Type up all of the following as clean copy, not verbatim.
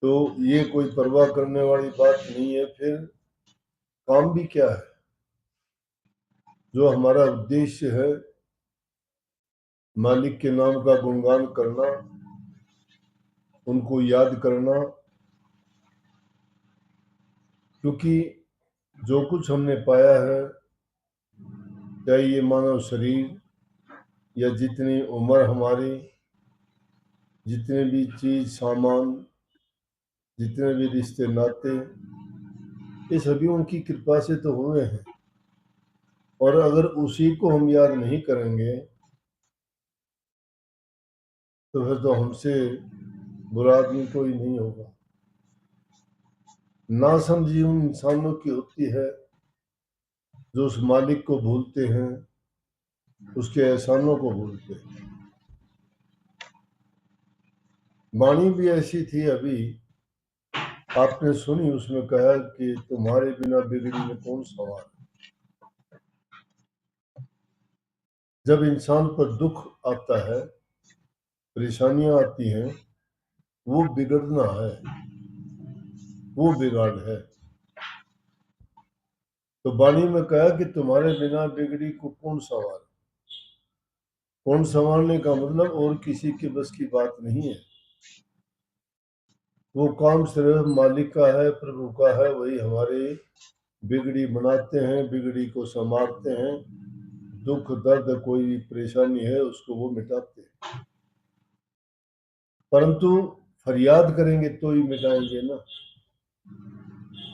तो ये कोई परवाह करने वाली बात नहीं है। फिर काम भी क्या है? जो हमारा उद्देश्य है मालिक के नाम का गुणगान करना, उनको याद करना, क्योंकि जो कुछ हमने पाया है, चाहे ये मानव शरीर या जितनी उम्र हमारी, जितने भी चीज सामान, जितने भी रिश्ते नाते, ये सभी उनकी कृपा से तो हुए हैं। और अगर उसी को हम याद नहीं करेंगे तो फिर तो हमसे बुरा आदमी कोई नहीं होगा। नासमझी उन इंसानों की होती है जो उस मालिक को भूलते हैं, उसके एहसानों को भूलते हैं। वाणी भी ऐसी थी, अभी आपने सुनी, उसमें कहा कि तुम्हारे बिना बिगड़ी में कौन सवार। जब इंसान पर दुख आता है, परेशानियां आती हैं, वो बिगड़ना है, वो बिगाड़ है। तो वाणी में कहा कि तुम्हारे बिना बिगड़ी को कौन संवार। कौन संवारने का मतलब और किसी के बस की बात नहीं है। वो काम सिर्फ मालिक का है, प्रभु का है। वही हमारे बिगड़ी बनाते हैं, बिगड़ी को संवारते हैं। दुख दर्द कोई भी परेशानी है उसको वो मिटाते हैं। परंतु फरियाद करेंगे तो ही मिटाएंगे ना।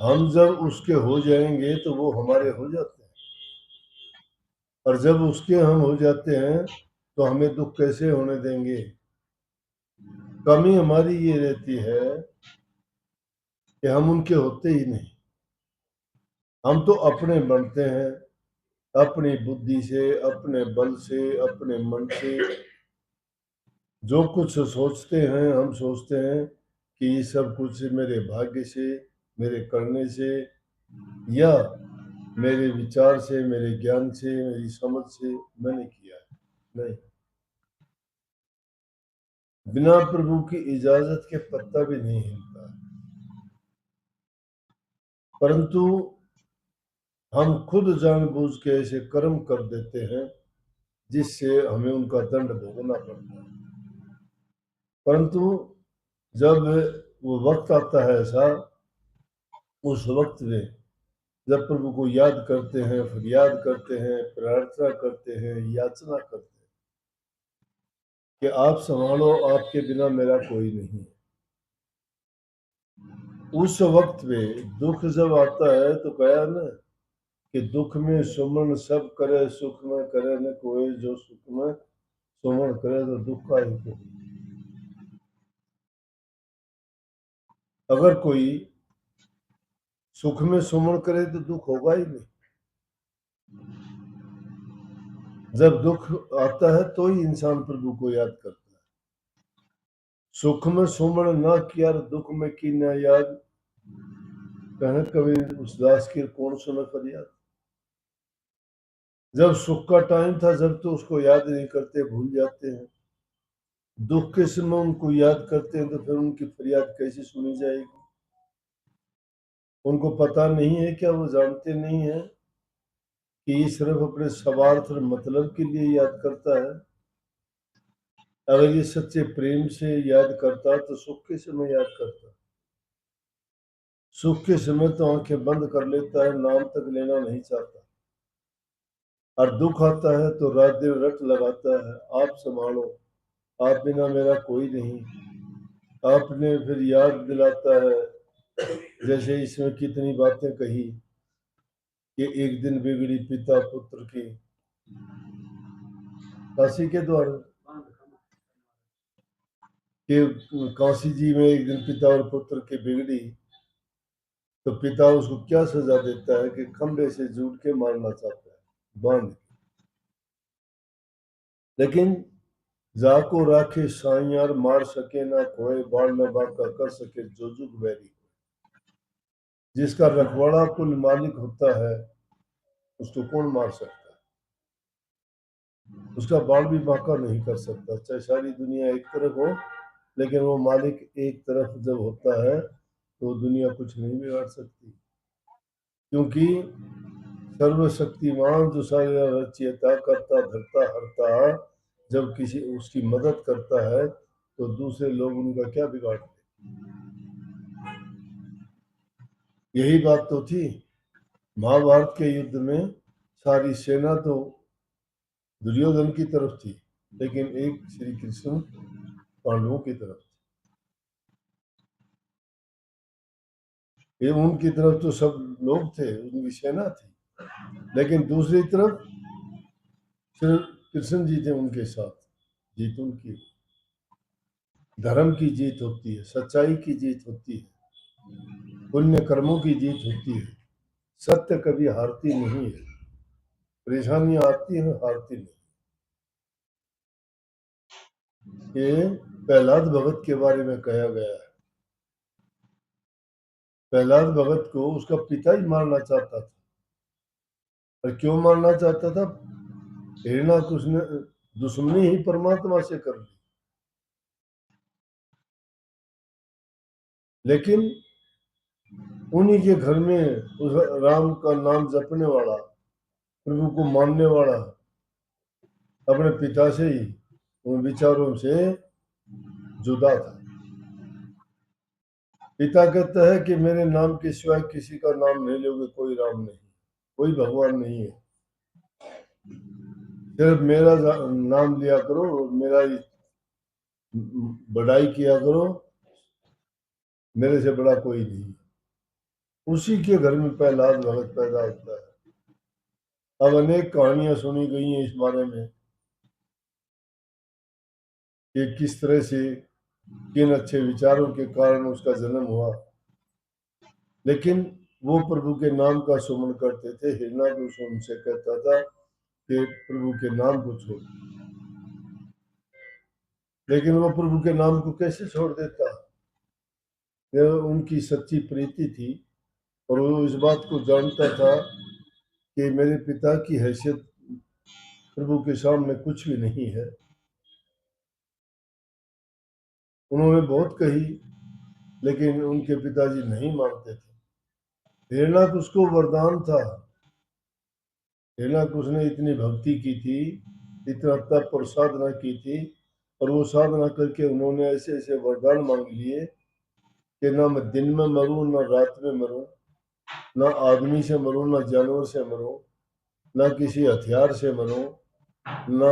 हम जब उसके हो जाएंगे तो वो हमारे हो जाते हैं, और जब उसके हम हो जाते हैं तो हमें दुख कैसे होने देंगे। कमी हमारी ये रहती है कि हम उनके होते ही नहीं। हम तो अपने बनते हैं, अपनी बुद्धि से, अपने बल से, अपने मन से। जो कुछ सोचते हैं, हम सोचते हैं कि ये सब कुछ मेरे भाग्य से, मेरे करने से, या मेरे विचार से, मेरे ज्ञान से, मेरी समझ से मैंने किया है। नहीं, बिना प्रभु की इजाजत के पत्ता भी नहीं हिलता। परंतु हम खुद जानबूझ के ऐसे कर्म कर देते हैं जिससे हमें उनका दंड भोगना पड़ता है। परंतु जब वो वक्त आता है ऐसा, उस वक्त में जब प्रभु को याद करते हैं, फरियाद करते हैं, प्रार्थना करते हैं, याचना करते हैं कि आप संभालो, आपके बिना मेरा कोई नहीं है। उस वक्त में दुख जब आता है तो कहा ना कि दुख में सुमन सब करे, सुख में करे न कोई। जो सुख में सुमन करे तो दुख का ही तो। अगर कोई सुख में सुमन करे तो दुख होगा ही नहीं। जब दुख आता है तो ही इंसान प्रभु को याद करता है। सुख में सुमन ना किया, दुख में की ना याद। कहने कभी उस दास की कौन सुने फरियाद। जब सुख का टाइम था, जब तो उसको याद नहीं करते, भूल जाते हैं। दुख के समय उनको याद करते हैं तो फिर उनकी फरियाद कैसे सुनी जाएगी। उनको पता नहीं है क्या, वो जानते नहीं है कि ये सिर्फ अपने स्वार्थ और मतलब के लिए याद करता है। अगर ये सच्चे प्रेम से याद करता तो सुख के समय याद करता। सुख के समय तो आंखें बंद कर लेता है, नाम तक लेना नहीं चाहता। और दुख आता है तो रात दिन रट लगाता है, आप संभालो, आप बिना मेरा कोई नहीं। आपने फिर याद दिलाता है, जैसे इसमें कितनी बातें कही कि एक दिन बिगड़ी पिता पुत्र की, काशी के द्वारा कि काशी जी में एक दिन पिता और पुत्र की बिगड़ी, तो पिता उसको क्या सजा देता है कि खंबे से जूट के मारना चाहता है, बांध। लेकिन जाको राखे साइयार, मार सके ना कोई, बाण न बांका कर सके जो जुग बैरी। जिसका रखवाड़ा कुल मालिक होता है उसको कौन मार सकता है। उसका बाण भी बांका नहीं कर सकता, चाहे सारी दुनिया एक तरफ हो लेकिन वो मालिक एक तरफ जब होता है तो दुनिया कुछ नहीं बिगाड़ सकती, क्योंकि सर्वशक्तिमान जो सारी रचयिता करता धरता हरता जब किसी उसकी मदद करता है तो दूसरे लोग उनका क्या बिगाड़ते। यही बात तो थी महाभारत के युद्ध में। सारी सेना तो दुर्योधन की तरफ थी, लेकिन एक श्री कृष्ण पांडवों की तरफ थी। ये उनकी तरफ तो सब लोग थे, उनकी सेना थी, लेकिन दूसरी तरफ सिर्फ कृष्ण जी थे उनके साथ। जीत उनकी, धर्म की जीत होती है, सच्चाई की जीत होती है, पुण्य कर्मों की जीत होती है। सत्य कभी हारती नहीं है। परेशानियां आती हैं, हारती नहीं। ये प्रहलाद भगत के बारे में कहा गया है। प्रहलाद भगत को उसका पिता ही मारना चाहता था। और क्यों मारना चाहता था? हिरण्याकुश ने दुश्मनी ही परमात्मा से कर ली। लेकिन उन्हीं के घर में उस राम का नाम जपने वाला, प्रभु को मानने वाला, अपने पिता से ही उन विचारों से जुदा था। पिता कहता है कि मेरे नाम के सिवाय किसी का नाम नहीं लोगे, कोई राम नहीं, कोई भगवान नहीं है, सिर्फ मेरा नाम लिया करो, मेरा बड़ाई किया करो, मेरे से बड़ा कोई नहीं। उसी के घर में प्रहलाद भगत पैदा होता है। अब अनेक कहानियां सुनी गई हैं इस बारे में कि किस तरह से किन अच्छे विचारों के कारण उसका जन्म हुआ। लेकिन वो प्रभु के नाम का सुमन करते थे। हिरण्याकुश उनसे कहता था कि प्रभु के नाम को छोड़, लेकिन वो प्रभु के नाम को कैसे छोड़ देता? यह उनकी सच्ची प्रीति थी, और वो इस बात को जानता था कि मेरे पिता की हैसियत प्रभु के सामने कुछ भी नहीं है। उन्होंने बहुत कही, लेकिन उनके पिताजी नहीं मानते थे। हिरण्याकुश को वरदान था। हिरण्याकुश ने इतनी भक्ति की थी, इतना तप और साधना की थी, और वो साधना करके उन्होंने ऐसे ऐसे वरदान मांग लिए कि ना मैं दिन में मरूं, ना रात में मरूं, ना आदमी से मरूं, ना जानवर से मरूं, ना किसी हथियार से मरूं, ना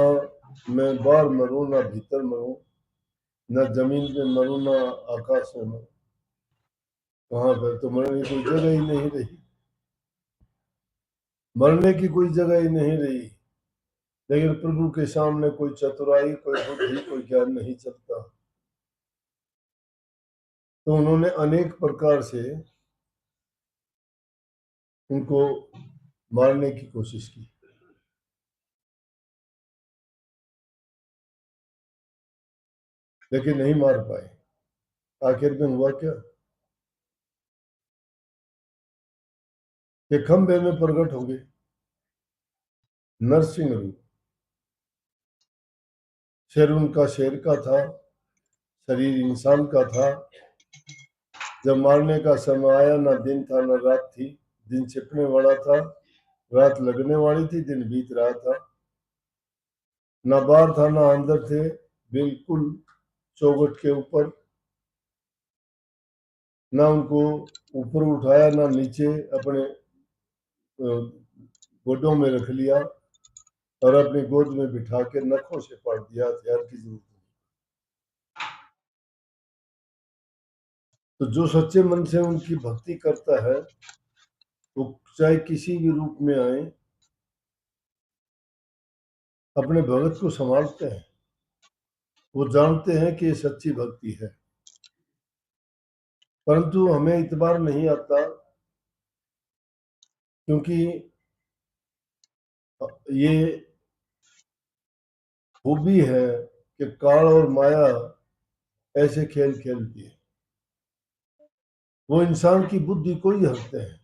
मैं बाहर मरूं, ना भीतर मरूं, ना जमीन पे मरूं, ना आकाश में मरूं। वहां पर तो मरने की कोई जगह ही नहीं रही। मरने की कोई जगह ही नहीं रही। लेकिन प्रभु के सामने कोई चतुराई, कोई बुद्धि, कोई ज्ञान नहीं चलता। तो उन्होंने अनेक प्रकार से उनको मारने की कोशिश की, लेकिन नहीं मार पाए। आखिर में हुआ क्या कि खंबे में प्रकट हो गए नरसिंह रूप। सिर उनका शेर का था, शरीर इंसान का था। जब मारने का समय आया, ना दिन था ना रात थी। दिन छिपने वाला था, रात लगने वाली थी, दिन बीत रहा था। ना बाहर था ना अंदर थे, बिल्कुल चौखट के ऊपर। ना उनको ऊपर उठाया, ना नीचे अपने गोदों में रख लिया, और अपनी गोद में बिठा के नखों से पाट दिया। हथियार की जरूरत नहीं। तो जो सच्चे मन से उनकी भक्ति करता है, वो चाहे किसी भी रूप में आए, अपने भगत को संभालते हैं। वो जानते हैं कि ये सच्ची भक्ति है। परंतु हमें इतबार नहीं आता, क्योंकि ये खूबी है कि काल और माया ऐसे खेल खेलती है। वो इंसान की बुद्धि को ही हरते हैं।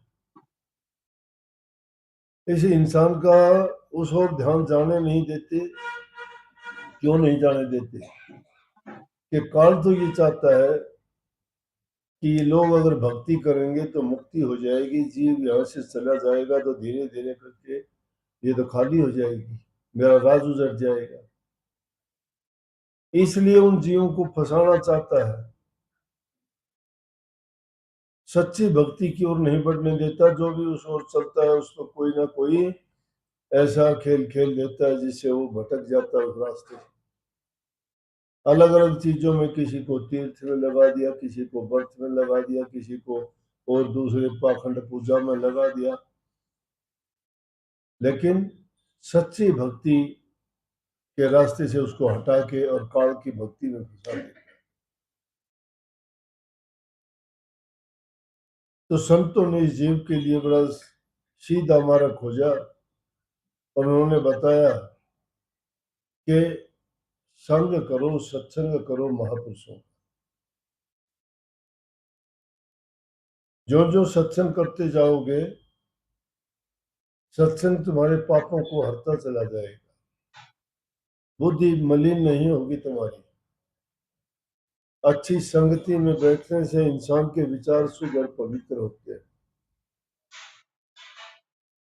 इस इंसान का उस ओर ध्यान जाने नहीं देते। क्यों नहीं जाने देते? कि काल तो ये चाहता है कि ये लोग अगर भक्ति करेंगे तो मुक्ति हो जाएगी, जीव यहाँ से चला जाएगा तो धीरे धीरे करके ये तो खाली हो जाएगी, मेरा राज उजड़ जाएगा। इसलिए उन जीवों को फंसाना चाहता है, सच्ची भक्ति की ओर नहीं बढ़ने देता। जो भी उस ओर चलता है उसको कोई ना कोई ऐसा खेल खेल देता है जिससे वो भटक जाता है उस रास्ते से। अलग अलग चीजों में, किसी को तीर्थ में लगा दिया, किसी को व्रत में लगा दिया, किसी को और दूसरे पाखंड पूजा में लगा दिया, लेकिन सच्ची भक्ति के रास्ते से उसको हटा के और काल की भक्ति में फंसा दिया। तो संतों ने इस जीव के लिए बड़ा सीधा मार्ग खोजा और उन्होंने बताया कि संग करो, सत्संग करो महापुरुषों। जो जो सत्संग करते जाओगे, सत्संग तुम्हारे पापों को हरता चला जाएगा, बुद्धि मलिन नहीं होगी तुम्हारी। अच्छी संगति में बैठने से इंसान के विचार सुधर पवित्र होते हैं।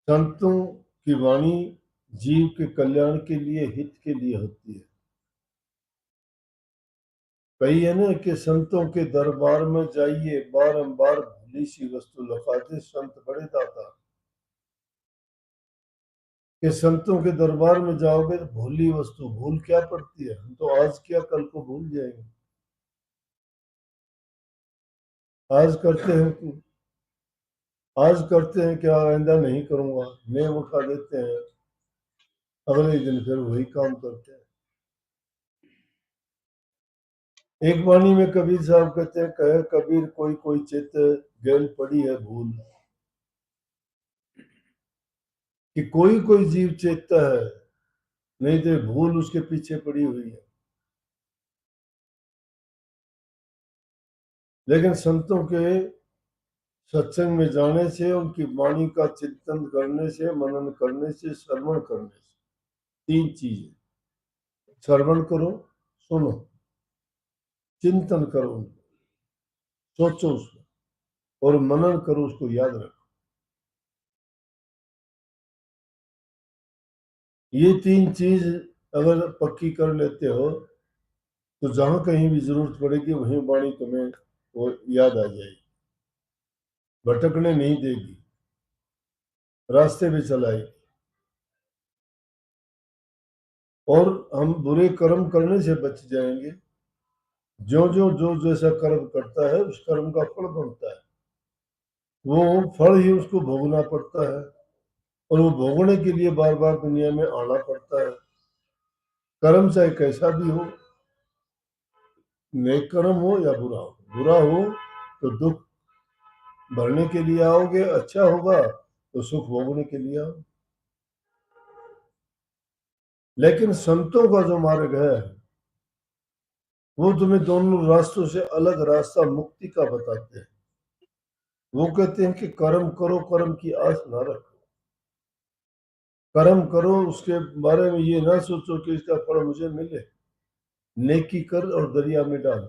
संतों की वाणी जीव के कल्याण के लिए, हित के लिए होती है। कही है ना कि संतों के दरबार में जाइए, बारंबार भली सी वस्तु लौटाते संत बड़े दाता। कि संतों के दरबार में जाओगे तो भूली वस्तु, भूल क्या पड़ती है, हम तो आज क्या कल को भूल जाएंगे। आज करते हैं, आज करते हैं क्या, आइंदा नहीं करूंगा, नेम उठा देते हैं, अगले दिन फिर वही काम करते हैं। एक वाणी में कबीर साहब कहते हैं, कहे कबीर कोई कोई चित गैल पड़ी है भूल। कि कोई कोई जीव चेतता है, नहीं तो भूल उसके पीछे पड़ी हुई है। लेकिन संतों के सत्संग में जाने से, उनकी वाणी का चिंतन करने से, मनन करने से, श्रवण करने से, तीन चीजें। श्रवण करो, सुनो, चिंतन करो, सोचो उसको, और मनन करो, उसको याद रखो। ये तीन चीज अगर पक्की कर लेते हो तो जहां कहीं भी जरूरत पड़ेगी वहीं वाणी तुम्हें वो याद आ जाएगी, भटकने नहीं देगी, रास्ते पे चलाएगी। और हम बुरे कर्म करने से बच जाएंगे। जो जो जो जैसा कर्म करता है उस कर्म का फल बनता है, वो फल ही उसको भोगना पड़ता है, और वो भोगने के लिए बार बार दुनिया में आना पड़ता है। कर्म चाहे कैसा भी हो, नेक कर्म हो या बुरा हो, बुरा हो तो दुख भरने के लिए आओगे, अच्छा होगा तो सुख भोगने के लिए आओ। लेकिन संतों का जो मार्ग है वो तुम्हें दोनों रास्तों से अलग रास्ता मुक्ति का बताते हैं। वो कहते हैं कि कर्म करो, कर्म की आस ना रखो, कर्म करो, उसके बारे में ये ना सोचो कि इसका फल मुझे मिले। नेकी कर और दरिया में डाल,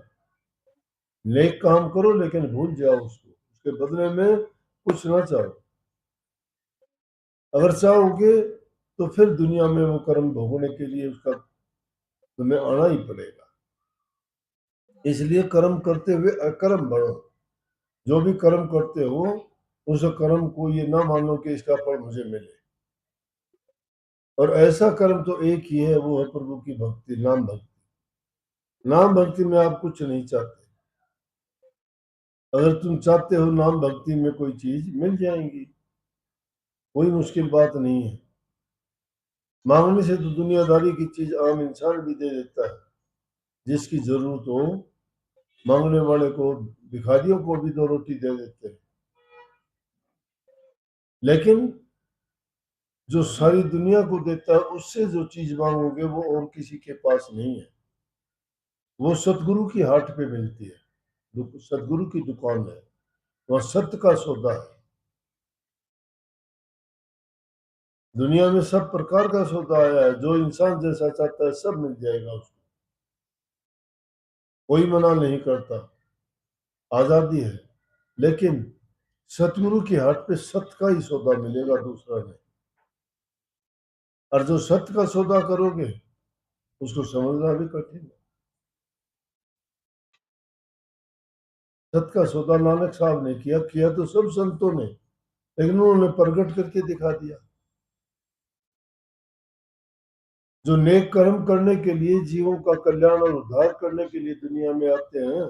नेक काम करो लेकिन भूल जाओ उसको, उसके बदले में कुछ ना चाहो। अगर चाहोगे तो फिर दुनिया में वो कर्म भोगने के लिए उसका तुम्हें आना ही पड़ेगा। इसलिए कर्म करते हुए अकर्म बनो। जो भी कर्म करते हो उस कर्म को ये ना मानो कि इसका फल मुझे मिले। और ऐसा कर्म तो एक ही है, वो है प्रभु की भक्ति, नाम भक्ति। नाम भक्ति में आप कुछ नहीं चाहते। अगर तुम चाहते हो नाम भक्ति में कोई चीज मिल जाएगी, कोई मुश्किल बात नहीं है। मांगने से तो दुनियादारी की चीज आम इंसान भी दे देता है, जिसकी जरूरत हो मांगने वाले को, भिखारियों को भी दो रोटी दे देते हैं। लेकिन जो सारी दुनिया को देता है, उससे जो चीज मांगोगे वो और किसी के पास नहीं है। वो सतगुरु की हाट पे मिलती है, सतगुरु की दुकान है, वह सत्य का सौदा है। दुनिया में सब प्रकार का सौदा आया है, जो इंसान जैसा चाहता है सब मिल जाएगा उसको। कोई मना नहीं करता, आजादी है। लेकिन सतगुरु के हाथ पे सत्य का ही सौदा मिलेगा, दूसरा नहीं। और जो सत्य का सौदा करोगे उसको समझना भी कठिन है। सत्य का सौदा नानक साहब ने किया, किया तो सब संतों ने, लेकिन उन्होंने प्रकट करके दिखा दिया। जो नेक कर्म करने के लिए, जीवों का कल्याण और उद्धार करने के लिए दुनिया में आते हैं,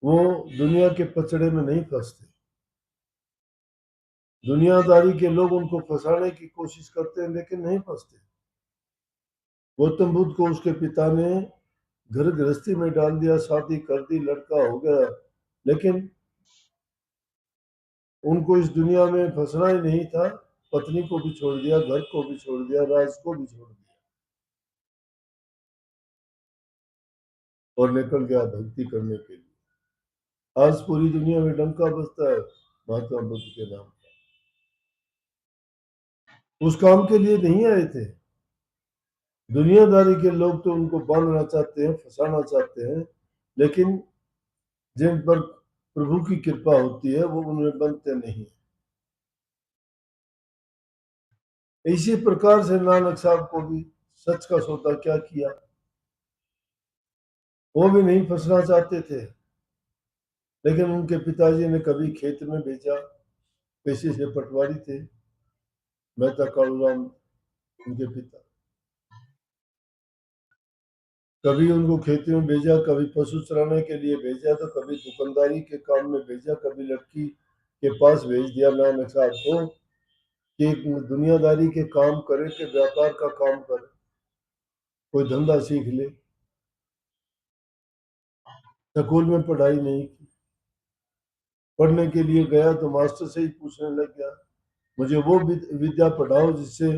वो दुनिया के पचड़े में नहीं फंसते। दुनियादारी के लोग उनको फंसाने की कोशिश करते हैं, लेकिन नहीं फंसते। गौतम बुद्ध को उसके पिता ने घर गृहस्थी में डाल दिया, शादी कर दी, लड़का हो गया, लेकिन उनको इस दुनिया में फंसना ही नहीं था। पत्नी को भी छोड़ दिया, घर को भी छोड़ दिया, राज को भी छोड़ दिया और निकल गया भक्ति करने के लिए। आज पूरी दुनिया में डंका बजता है महात्मा बुद्ध के नाम का। उस काम के लिए नहीं आए थे। दुनियादारी के लोग तो उनको बांधना चाहते हैं, फंसाना चाहते हैं, लेकिन जिन पर प्रभु की कृपा होती है वो उन्हें बनते नहीं। इसी प्रकार से नानक साहब को भी सच का सौदा क्या किया। वो भी नहीं फंसना चाहते थे, लेकिन उनके पिताजी ने कभी खेत में भेजा, पेशे से पटवारी थे मेहता कालूराम उनके पिता। कभी उनको खेती में भेजा, कभी पशु चराने के लिए भेजा, तो कभी दुकानदारी के काम में भेजा, कभी लड़की के पास भेज दिया नानक साहब को कि दुनियादारी के काम करे, कि व्यापार का काम करे, कोई धंधा सीख ले। स्कूल में पढ़ाई नहीं की। पढ़ने के लिए गया तो मास्टर से ही पूछने लग गया, मुझे वो विद्या पढ़ाओ जिससे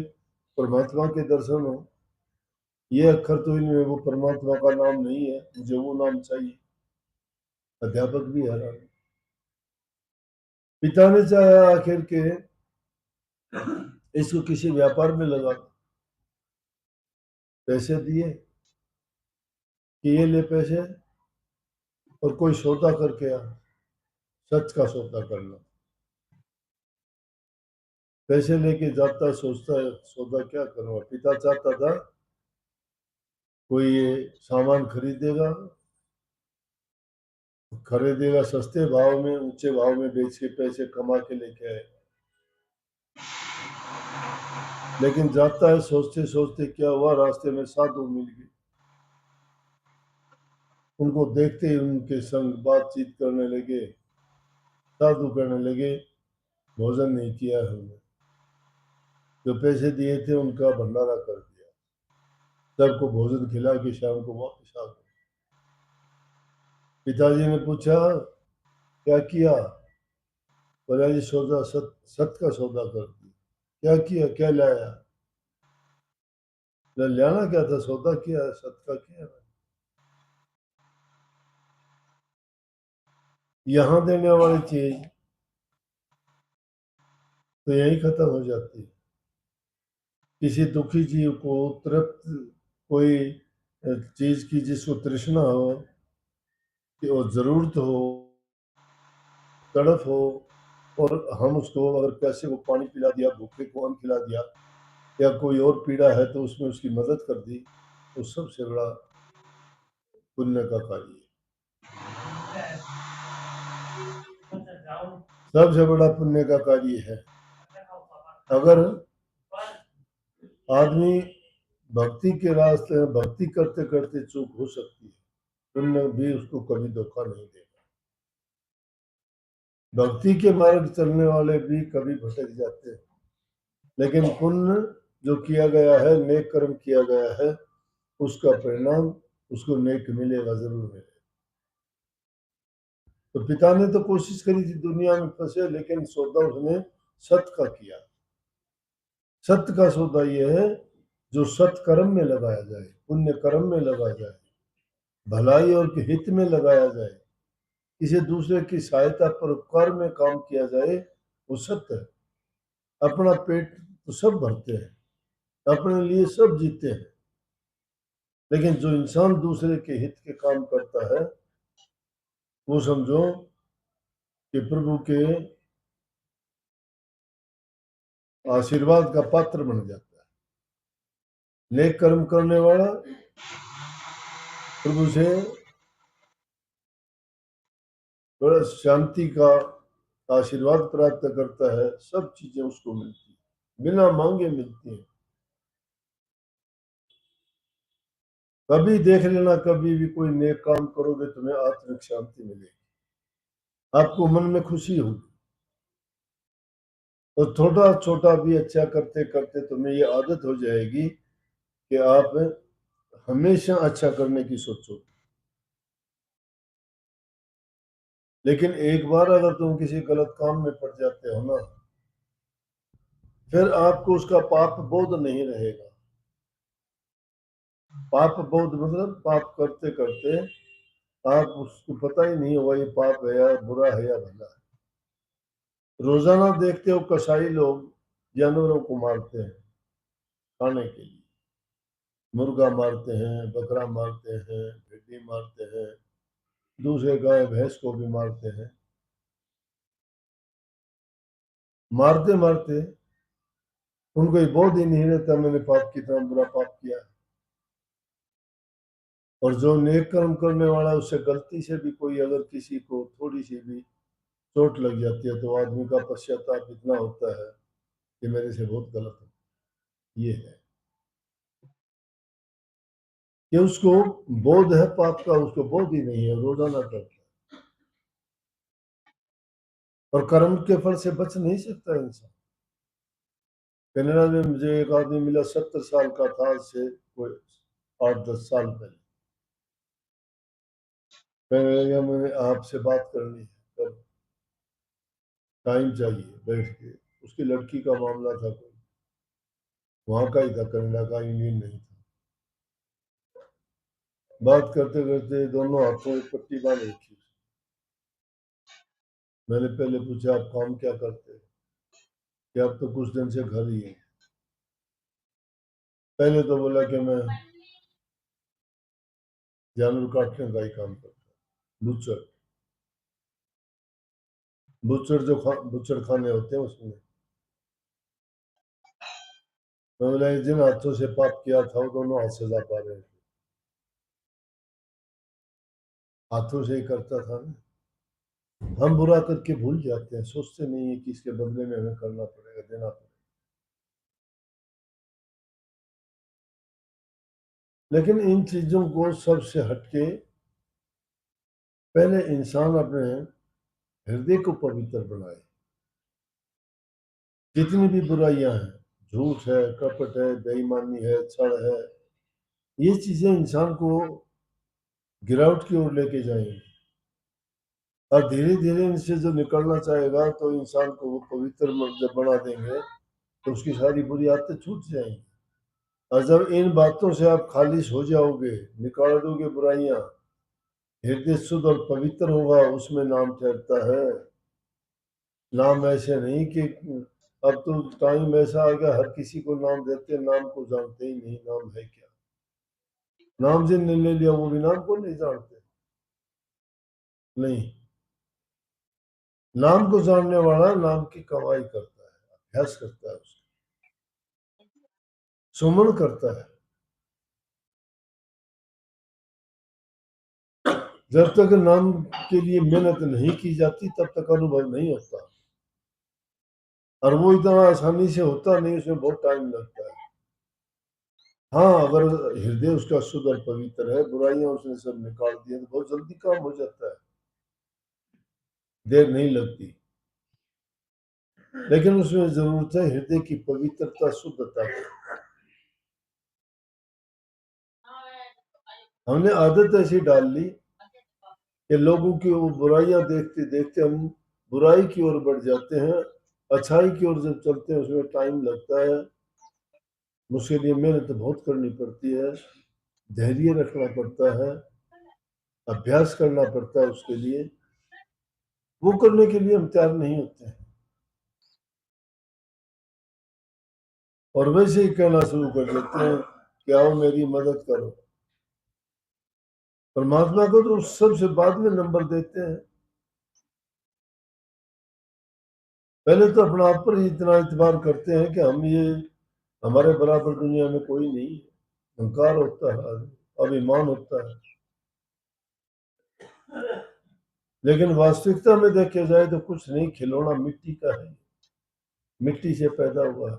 परमात्मा के दर्शन हो। ये अक्षर तो इनमें वो परमात्मा का नाम नहीं है, मुझे वो नाम चाहिए। अध्यापक भी हैरान। पिता ने चाहा आखिर के इसको किसी व्यापार में लगा, पैसे दिए कि ये ले पैसे और कोई सौदा करके आ, सच का सौदा करना। पैसे लेके जाता, सोचता है सौदा क्या करूंगा। पिता चाहता था कोई ये सामान खरीदेगा सस्ते भाव में, ऊंचे भाव में बेच के पैसे कमा के लेके आए। लेकिन जाता है, सोचते सोचते क्या हुआ, रास्ते में साधु मिल गए। उनको देखते ही उनके संग बातचीत करने लगे। साधु कहने लगे, भोजन नहीं किया हमने, जो पैसे दिए थे उनका भंडारा कर दिया, सबको भोजन खिला के शाम को वापस आ गए। पिताजी ने पूछा क्या किया। बोला जी सौदा, सत का सौदा कर दिया। क्या किया, क्या लाया। लाना क्या था, सौदा किया, सत का किया। यहाँ देने वाली चीज तो यही खत्म हो जाती है। किसी दुखी जीव को तृप्त, कोई चीज की जिसको तृष्णा हो, कि वो जरूरत हो, तड़फ हो, और हम उसको अगर प्यासे को पानी पिला दिया, भूखे को अन्न खिला दिया, या कोई और पीड़ा है तो उसमें उसकी मदद कर दी, तो सबसे बड़ा पुण्य का कार्य है। सबसे बड़ा पुण्य का कार्य है। अगर आदमी भक्ति के रास्ते में भक्ति करते करते चूक हो सकती है, पुण्य भी उसको कभी धोखा नहीं देगा। भक्ति के मार्ग चलने वाले भी कभी भटक जाते हैं, लेकिन पुण्य जो किया गया है, नेक कर्म किया गया है, उसका परिणाम उसको नेक मिलेगा, जरूर मिलेगा। तो पिता ने तो कोशिश करी थी दुनिया में फंसे, लेकिन सौदा उसने सत्य का किया। सत्य का सौदा यह है जो सत्कर्म में लगाया जाए, पुण्य कर्म में लगाया जाए, भलाई और हित में लगाया जाए, किसी दूसरे की सहायता पर उपकार में काम किया जाए, वो सत्य है। अपना पेट तो सब भरते हैं, अपने लिए सब जीते हैं, लेकिन जो इंसान दूसरे के हित के काम करता है वो समझो कि प्रभु के आशीर्वाद का पात्र बन जाता है। नेक कर्म करने वाला प्रभु से बड़ा शांति का आशीर्वाद प्राप्त करता है, सब चीजें उसको मिलती है, बिना मांगे मिलती हैं। कभी देख लेना, कभी भी कोई नेक काम करोगे तुम्हें आत्मिक शांति मिलेगी, आपको मन में खुशी होगी। और छोटा छोटा भी अच्छा करते करते तुम्हें ये आदत हो जाएगी कि आप हमेशा अच्छा करने की सोचो। लेकिन एक बार अगर तुम किसी गलत काम में पड़ जाते हो ना, फिर आपको उसका पाप बोध नहीं रहेगा। पाप बोध मतलब पाप करते करते आप उसको पता ही नहीं होगा ये पाप है या बुरा है या भला है। रोजाना देखते हो कसाई लोग जानवरों को मारते हैं खाने के लिए, मुर्गा मारते हैं, बकरा मारते हैं, भिड्डी मारते हैं, दूसरे गाय भैंस को भी मारते हैं। मारते मारते उनको ये बोध ही नहीं रहता मैंने पाप कितना बुरा पाप किया। और जो नेक कर्म करने वाला उससे गलती से भी कोई अगर किसी को थोड़ी सी भी चोट लग जाती है तो आदमी का पश्चाताप इतना होता है कि मेरे से बहुत गलत है। ये है कि उसको बोध है पाप का, उसको बोध ही नहीं है, रोजाना करता है और कर्म के फल से बच नहीं सकता इंसान। कनाडा में मुझे एक आदमी मिला, 70 साल का था, आज से कोई 8-10 साल पहले। कहने लगा मैंने आपसे बात करनी है, तब टाइम चाहिए बैठ के। उसकी लड़की का मामला था, कोई वहां का ही था, कनाडा का, इंडियन नहीं था। बात करते करते दोनों हाथों में पट्टी बांध रखी। मैंने पहले पूछा आप काम क्या करते हैं, कि आप तो कुछ दिन से घर ही है। पहले तो बोला कि मैं जानवर काटने का ही काम करता हूँ, बुचड़। बुचड़ जो बुचड़ खाने होते हैं उसमें। मैं बोला जिन हाथों से पाप किया था वो दोनों हाथ सजा पा रहे थे, हाथों से ही करता था ना। हम बुरा करके भूल जाते हैं, सोचते नहीं है कि इसके बदले में हमें करना पड़ेगा, देना पड़ेगा। लेकिन इन चीजों को सबसे हटके पहले इंसान अपने हृदय को पवित्र बनाए। जितनी भी बुराइयां हैं, झूठ है, कपट है, बेईमानी है, छल है, ये चीजें इंसान को गिरावट की ओर लेके जाएंगी। और धीरे धीरे इनसे जो निकलना चाहेगा तो इंसान को वो पवित्र जब बना देंगे तो उसकी सारी बुरी आदतें छूट जाएंगी। और जब इन बातों से आप खालिश हो जाओगे, निकाल दोगे बुराइयां, हृदय शुद्ध और पवित्र होगा, उसमें नाम ठहरता है। नाम ऐसे नहीं कि अब तो टाइम ऐसा आ गया हर किसी को नाम देते, नाम को जानते ही नहीं नाम है क्या। नाम जिनने ले लिया वो भी नाम को नहीं जानते। नहीं, नाम को जानने वाला नाम की कमाई करता है, अभ्यास करता है, उसका सुमन करता है। जब तक नाम के लिए मेहनत नहीं की जाती तब तक अनुभव नहीं होता, और वो इतना आसानी से होता नहीं, उसमें बहुत टाइम लगता है। हाँ, अगर हृदय उसका शुद्ध और पवित्र है, बुराइयां उसने सब निकाल दी है, तो बहुत जल्दी काम हो जाता है, देर नहीं लगती। लेकिन उसमें जरूरत है हृदय की पवित्रता, शुद्धता की। हमने आदत ऐसी डाल ली कि लोगों की वो बुराइयां देखते देखते हम बुराई की ओर बढ़ जाते हैं। अच्छाई की ओर जब चलते हैं उसमें टाइम लगता है, उसके लिए मेहनत बहुत करनी पड़ती है, धैर्य रखना पड़ता है, अभ्यास करना पड़ता है उसके लिए। वो करने के लिए हम तैयार नहीं होते हैं, और वैसे ही कहना शुरू कर देते हैं कि आओ मेरी मदद करो। परमात्मा को तो सबसे बाद में नंबर देते हैं। पहले तो अपने आप पर ही इतना इतबार करते हैं कि हम ये हमारे बराबर दुनिया में कोई नहीं है। अहंकार होता है, अभिमान होता है। लेकिन वास्तविकता में देखा जाए तो कुछ नहीं, खिलौना मिट्टी का है, मिट्टी से पैदा हुआ है,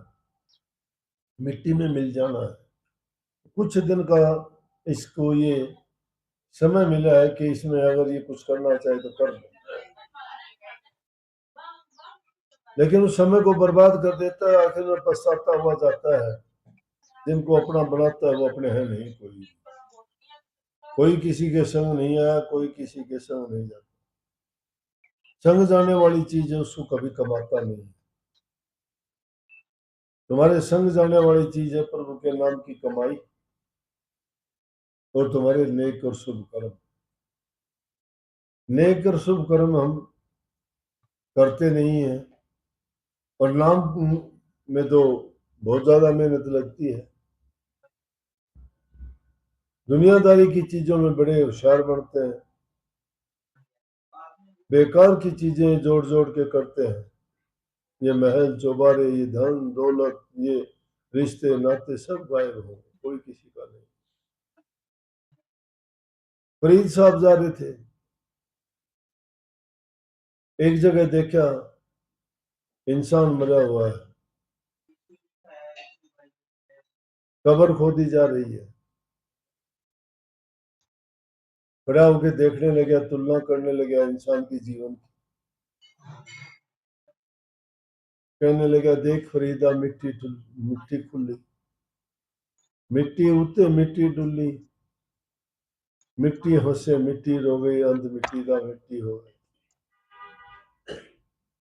मिट्टी में मिल जाना है। कुछ दिन का इसको ये समय मिला है कि इसमें अगर ये कुछ करना चाहे तो कर ले, लेकिन उस समय को बर्बाद कर देता है। आखिर में पछताता हुआ जाता है। जिनको अपना बनाता है वो अपने है नहीं, कोई किसी के संग नहीं आया, कोई किसी के संग नहीं जाता। संग जाने वाली चीज है उसको कभी कमाता नहीं। तुम्हारे संग जाने वाली चीज है प्रभु के नाम की कमाई और तुम्हारे नेक और शुभ कर्म। नेक और शुभ कर्म हम करते नहीं है, और नाम में तो बहुत ज्यादा मेहनत लगती है। दुनियादारी की चीजों में बड़े होशियार बनते हैं, बेकार की चीजें जोड़ जोड़ के करते हैं। ये महल चौबारे, ये धन दौलत, ये रिश्ते नाते सब गायब हो, कोई किसी का नहीं। फरीद साहब जा रहे थे, एक जगह देखा इंसान मरा हुआ है, कब्र खोदी जा रही है। खड़ा होके देखने लगा, तुलना करने लगा इंसान के जीवन की। कहने लगा, देख फरीदा, मिट्टी खुली, मिट्टी उते मिट्टी डुली, मिट्टी हंसे मिट्टी रोवे, अंध मिट्टी का मिट्टी हो गई।